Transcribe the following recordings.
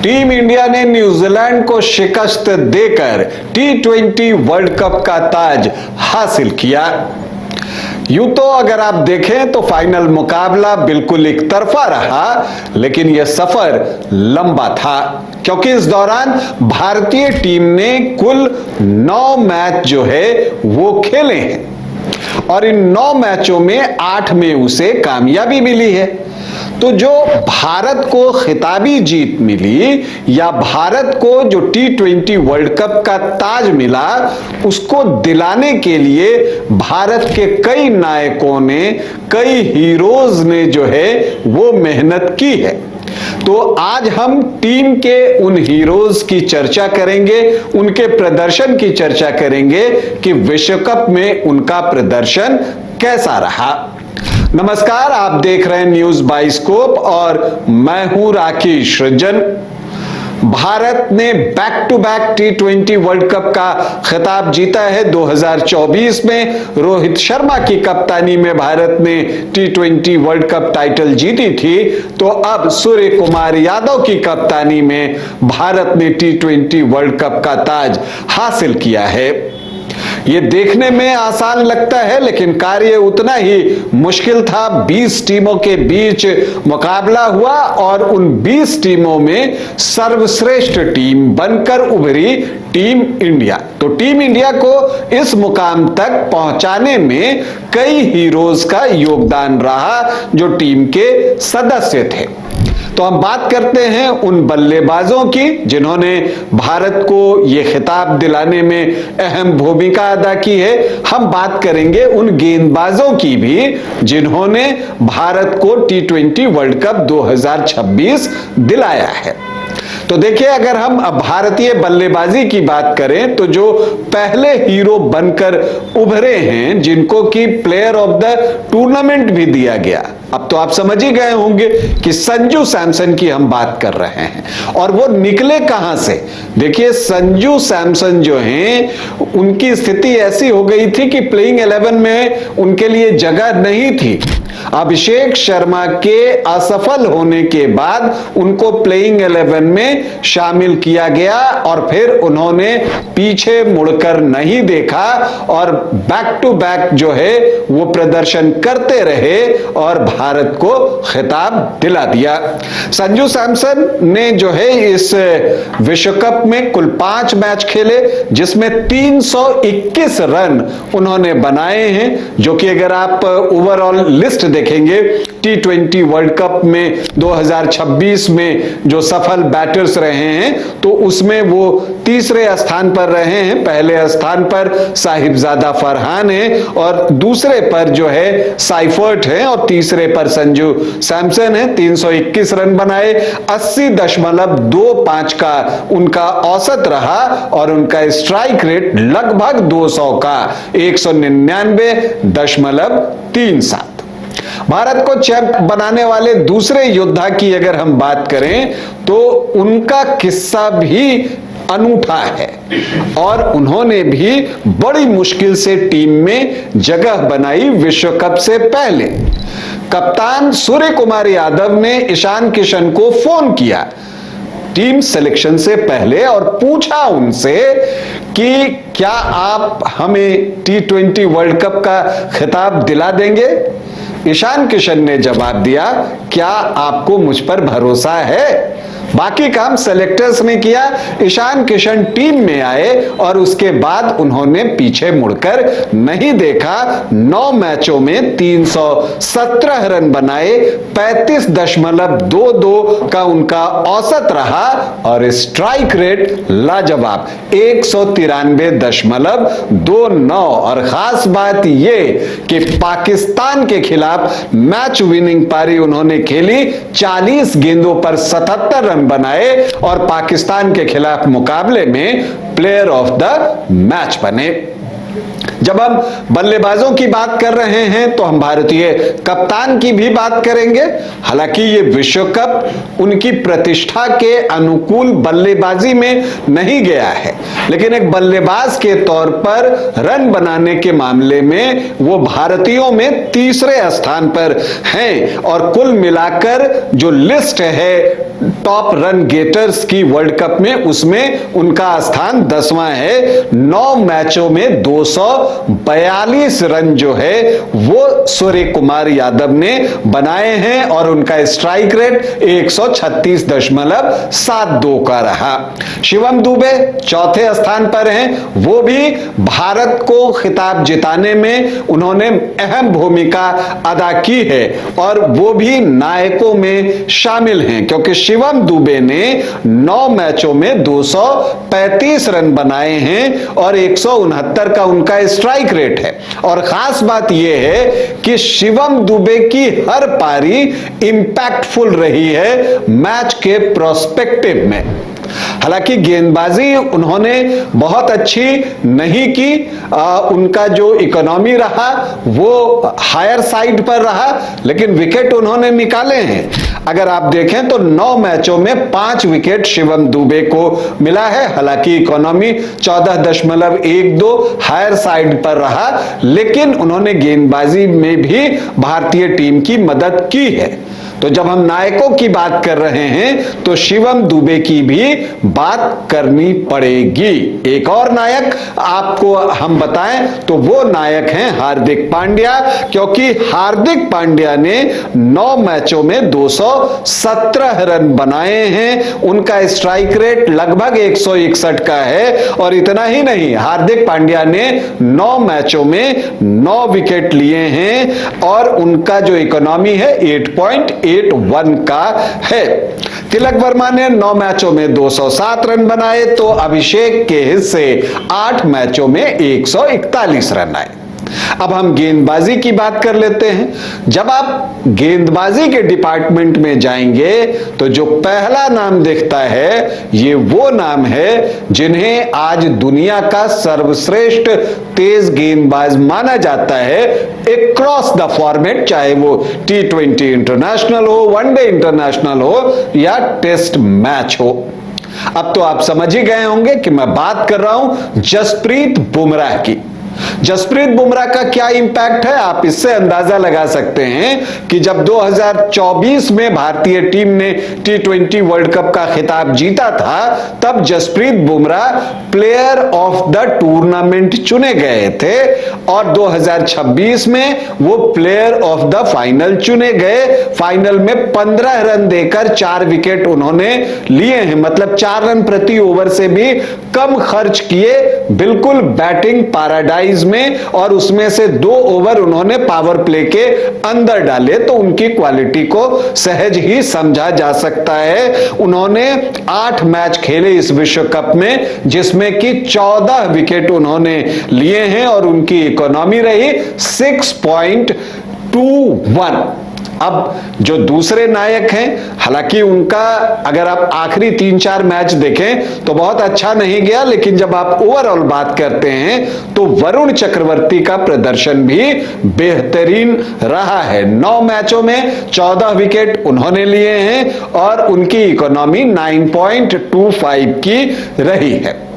Team India ने New Zealand को शिकस्त देकर T20 वर्ल्ड कप का ताज हासिल किया। यूं तो अगर आप देखें तो फाइनल मुकाबला बिल्कुल एक तरफा रहा, लेकिन यह सफर लंबा था क्योंकि इस दौरान भारतीय टीम ने कुल 9 मैच जो है वो खेले हैं और इन 9 मैचों में 8 में उसे कामयाबी मिली है। तो जो भारत को खिताबी जीत मिली या भारत को जो T20 वर्ल्ड कप का ताज मिला, उसको दिलाने के लिए भारत के कई नायकों ने, कई हीरोज ने जो है वो मेहनत की है। तो आज हम टीम के उन हीरोज की चर्चा करेंगे, उनके प्रदर्शन की चर्चा करेंगे कि विश्व कप में उनका प्रदर्शन कैसा रहा। नमस्कार, आप देख रहे हैं न्यूज बाइस्कोप और मैं हूं राकेश रंजन। भारत ने back to back T20 world cup का खिताब जीता है। 2024 में रोहित शर्मा की कप्तानी में भारत ने T20 वर्ल्ड कप टाइटल जीती थी, तो अब सूर्य कुमार यादव की कप्तानी में भारत ने T20 वर्ल्ड कप का ताज हासिल किया है। ये देखने में आसान लगता है, लेकिन कार्य उतना ही मुश्किल था। 20 टीमों के बीच मुकाबला हुआ और उन 20 टीमों में सर्वश्रेष्ठ टीम बनकर उभरी टीम इंडिया। तो टीम इंडिया को इस मुकाम तक पहुंचाने में कई हीरोज का योगदान रहा जो टीम के सदस्य थे। तो हम बात करते हैं उन बल्लेबाजों की जिन्होंने भारत को यह खिताब दिलाने में अहम भूमिका अदा की है। हम बात करेंगे उन गेंदबाजों की भी जिन्होंने भारत को T20 वर्ल्ड कप 2026 दिलाया है। तो देखिए, अगर हम भारतीय बल्लेबाजी की बात करें तो जो पहले हीरो बनकर उभरे हैं, जिनको कि प्लेयर ऑफ द टूर्नामेंट भी दिया गया, अब तो आप समझ ही गए होंगे कि संजू सैमसन की हम बात कर रहे हैं। और वो निकले कहां से? देखिए, संजू सैमसन जो हैं, उनकी स्थिति ऐसी हो गई थी कि प्लेइंग 11 में उनके लिए जगह नहीं थी। अभिषेक शर्मा के असफल होने के बाद उनको प्लेइंग 11 में शामिल किया गया और फिर उन्होंने पीछे मुड़कर नहीं देखा और बैक टू बैक जो है वो प्रदर्शन करते रहे और भारत को खिताब दिला दिया। संजू सैमसन ने जो है इस विश्व कप में कुल 5 मैच खेले, जिसमें 321 रन उन्होंने बनाए हैं, जो कि अगर आप ओवरऑल लिस्ट देखेंगे T20 वर्ल्ड कप में 2026 में जो सफल बैटर्स रहे हैं तो उसमें वो तीसरे स्थान पर रहे हैं। पहले स्थान पर साहिबजादा फरहान है और दूसरे पर जो है साइफर्ट है और तीसरे पर संजू सैमसन है। 321 रन बनाए, 80.25 का उनका औसत रहा और उनका स्ट्राइक रेट लगभग 200 का 199.37। भारत को चैंप बनाने वाले दूसरे योद्धा की अगर हम बात करें तो उनका किस्सा भी अनूठा है और उन्होंने भी बड़ी मुश्किल से टीम में जगह बनाई। विश्व कप से पहले कप्तान सूर्य कुमार यादव ने ईशान किशन को फोन किया टीम सिलेक्शन से पहले और पूछा उनसे कि क्या आप हमें T20 वर्ल्ड कप का खिताब दिला देंगे? ईशान किशन ने जवाब दिया, क्या आपको मुझ पर भरोसा है? बाकी काम सेलेक्टर्स ने किया। ईशान किशन टीम में आए और उसके बाद उन्होंने पीछे मुड़कर नहीं देखा। 9 मैचों में 317 रन बनाए, 35.22 का उनका औसत रहा और स्ट्राइक रेट लाजवाब 193.29। और खास बात यह कि पाकिस्तान के खिलाफ मैच विनिंग पारी उन्होंने खेली, 40 गेंदों पर 77 रन बनाए और पाकिस्तान के खिलाफ मुकाबले में प्लेयर ऑफ द मैच बने। जब हम बल्लेबाजों की बात कर रहे हैं तो हम भारतीय कप्तान की भी बात करेंगे। हालांकि ये विश्व कप उनकी प्रतिष्ठा के अनुकूल बल्लेबाजी में नहीं गया है, लेकिन एक बल्लेबाज के तौर पर रन बनाने के मामले में वो भारतीयों में तीसरे स्थान पर हैं और कुल मिलाकर जो लिस्ट है टॉप रन गेटर्स की वर्ल्ड कप में, उसमें उनका स्थान 10वां है। 9 मैचों में 242 रन जो है वो सूर्य कुमार यादव ने बनाए हैं और उनका स्ट्राइक रेट 136.72 का रहा। शिवम दुबे चौथे स्थान पर हैं, वो भी भारत को खिताब जिताने में उन्होंने अहम भूमिका अदा की है और वो भी नायकों में शामिल हैं, क्योंकि शिवम दुबे ने 9 मैचों में 235 रन बनाए हैं और 169 का उनका स्ट्राइक रेट है। और खास बात यह है कि शिवम दुबे की हर पारी इंपैक्टफुल रही है मैच के प्रोस्पेक्टिव में। हालांकि गेंदबाजी उन्होंने बहुत अच्छी नहीं की, उनका जो इकोनॉमी रहा वो हायर साइड पर रहा, लेकिन विकेट उन्होंने निकाले हैं। अगर आप देखें तो 9 मैचों में 5 विकेट शिवम दुबे को मिला है। हालांकि इकोनॉमी 14.12 हायर साइड पर रहा, लेकिन उन्होंने गेंदबाजी में भी भारतीय टीम की मदद की है। तो जब हम नायकों की बात कर रहे हैं तो शिवम दुबे की भी बात करनी पड़ेगी। एक और नायक आपको हम बताएं तो वो नायक हैं हार्दिक पांड्या, क्योंकि हार्दिक पांड्या ने 9 मैचों में 217 रन बनाए हैं। उनका स्ट्राइक रेट लगभग 161 का है और इतना ही नहीं, हार्दिक पांड्या ने 9 मैचों में 9 विकेट लिए हैं और उनका जो इकोनॉमी है 8.81 का है। तिलक वर्मा ने 9 मैचों में 207 रन बनाए तो अभिषेक के हिस्से 8 मैचों में 141 रन आए। अब हम गेंदबाजी की बात कर लेते हैं। जब आप गेंदबाजी के डिपार्टमेंट में जाएंगे तो जो पहला नाम दिखता है ये वो नाम है जिन्हें आज दुनिया का सर्वश्रेष्ठ तेज गेंदबाज माना जाता है अक्रॉस द फॉर्मेट, चाहे वो T20 इंटरनेशनल हो, वनडे इंटरनेशनल हो या टेस्ट मैच हो। अब तो आप समझ ही गए होंगे कि मैं बात कर रहा हूं जसप्रीत बुमराह की। जसप्रीत बुमराह का क्या इंपैक्ट है आप इससे अंदाजा लगा सकते हैं कि जब 2024 में भारतीय टीम ने T20 वर्ल्ड कप का खिताब जीता था तब Jasprit Bumrah player of the tournament चुने गए थे और 2026 में वो प्लेयर ऑफ द फाइनल चुने गए। फाइनल में 15 रन देकर 4 विकेट उन्होंने लिए हैं, मतलब 4 रन प्रति ओवर से भी कम खर्च किए, बिल्कुल बैटिंग पैराडाइज में, और उसमें से 2 ओवर उन्होंने पावर प्ले के अंदर डाले, तो उनकी क्वालिटी को सहज ही समझा जा सकता है। उन्होंने 8 मैच खेले इस विश्व कप में जिसमें कि 14 विकेट उन्होंने लिए हैं और उनकी इकोनॉमी रही 6.21। अब जो दूसरे नायक हैं, हालांकि उनका अगर आप आखिरी 3-4 मैच देखें तो बहुत अच्छा नहीं गया, लेकिन जब आप ओवरऑल बात करते हैं तो वरुण चक्रवर्ती का प्रदर्शन भी बेहतरीन रहा है। 9 मैचों में 14 विकेट उन्होंने लिए हैं और उनकी इकोनॉमी 9.25 की रही है।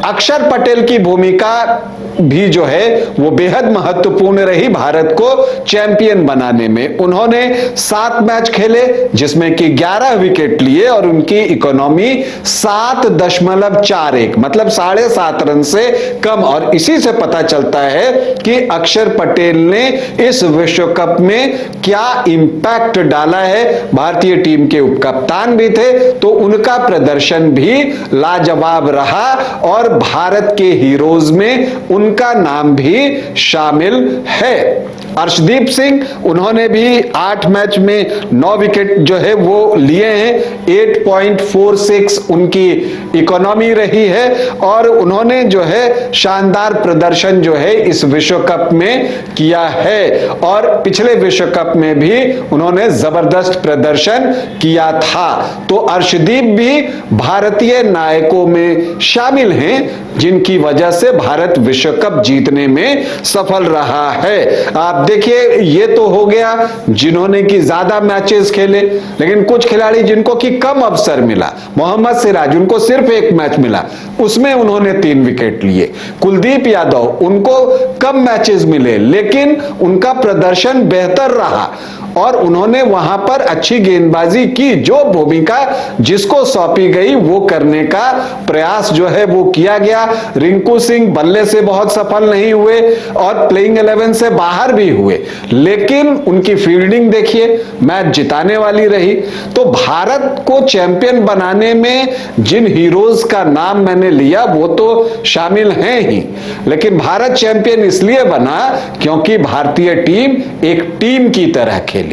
अक्षर पटेल की भूमिका भी जो है वो बेहद महत्वपूर्ण रही भारत को चैंपियन बनाने में। उन्होंने 7 मैच खेले जिसमें कि 11 विकेट लिए और उनकी इकोनॉमी 7.41, मतलब 7.5 रन से कम। और इसी से पता चलता है कि अक्षर पटेल ने इस विश्व कप में क्या इंपैक्ट डाला है। भारतीय टीम के उपकप्तान भी थे तो उनका प्रदर्शन भी लाजवाब रहा और भारत के हीरोज में उनका नाम भी शामिल है। अर्शदीप सिंह, उन्होंने भी 8 मैच में 9 विकेट जो है वो लिए हैं, 8.46 उनकी इकोनॉमी रही है और उन्होंने जो है शानदार प्रदर्शन जो है इस विश्व कप में किया है और पिछले विश्व कप में भी उन्होंने जबरदस्त प्रदर्शन किया था। तो अर्शदीप भी भारतीय नायकों में शामिल हैं हैं जिनकी वजह से भारत विश्व कप जीतने में सफल रहा है। आप देखिए, ये तो हो गया जिन्होंने की ज्यादा मैचेस खेले, लेकिन कुछ खिलाड़ी जिनको की कम अवसर मिला, मोहम्मद सिराज, उनको सिर्फ एक मैच मिला, उसमें उन्होंने 3 विकेट लिए। कुलदीप यादव, उनको कम मैचेस मिले लेकिन उनका प्रदर्शन बेहतर रहा और उन्होंने वहां पर अच्छी गेंदबाजी की। जो भूमिका जिसको सौंपी गई वो करने का प्रयास जो है वो किया गया। रिंकू सिंह बल्ले से बहुत सफल नहीं हुए और प्लेइंग 11 से बाहर भी हुए, लेकिन उनकी फील्डिंग देखिए, मैच जिताने वाली रही। तो भारत को चैंपियन बनाने में जिन हीरोज का नाम मैंने लिया वो तो शामिल हैं ही, लेकिन भारत चैंपियन इसलिए बना क्योंकि भारतीय टीम एक टीम की तरह खेली।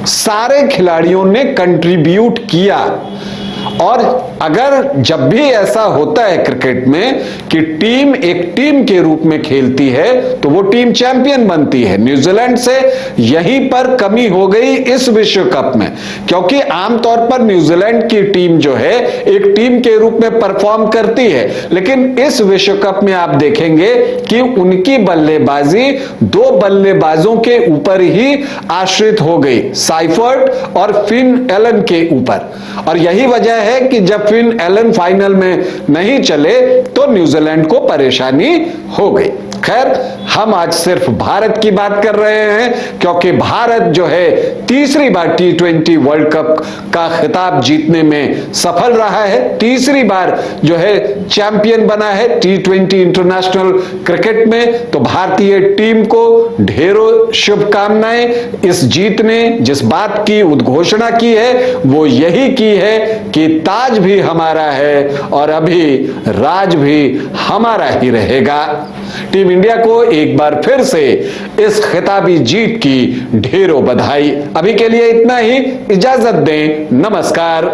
सारे खिलाड़ियों ने कंट्रीब्यूट किया। और अगर जब भी ऐसा होता है क्रिकेट में कि टीम एक टीम के रूप में खेलती है तो वो टीम चैंपियन बनती है। न्यूजीलैंड से यहीं पर कमी हो गई इस विश्व कप में, क्योंकि आमतौर पर न्यूजीलैंड की टीम जो है एक टीम के रूप में परफॉर्म करती है, लेकिन इस विश्व कप में आप देखेंगे कि उनकी बल्लेबाजी 2 बल्लेबाजों के ऊपर ही आश्रित हो गई, साइफर्ट और फिन एलन के ऊपर। और यही वजह है कि जब फिन एलन फाइनल में नहीं चले तो न्यूजीलैंड को परेशानी हो गई। खैर, हम आज सिर्फ भारत की बात कर रहे हैं क्योंकि भारत जो है तीसरी बार T20 वर्ल्ड कप का खिताब जीतने में सफल रहा है, तीसरी बार जो है चैंपियन बना है T20 इंटरनेशनल क्रिकेट में। तो भारतीय टीम को ढेरों शुभकामनाएं। इस जीत ने जिस बात की उद्घोषणा की है वो यही की है कि ताज भी हमारा है और अभी राज भी हमारा ही रहेगा। टीम इंडिया को एक बार फिर से इस खिताबी जीत की ढेरों बधाई। अभी के लिए इतना ही, इजाजत दें, नमस्कार।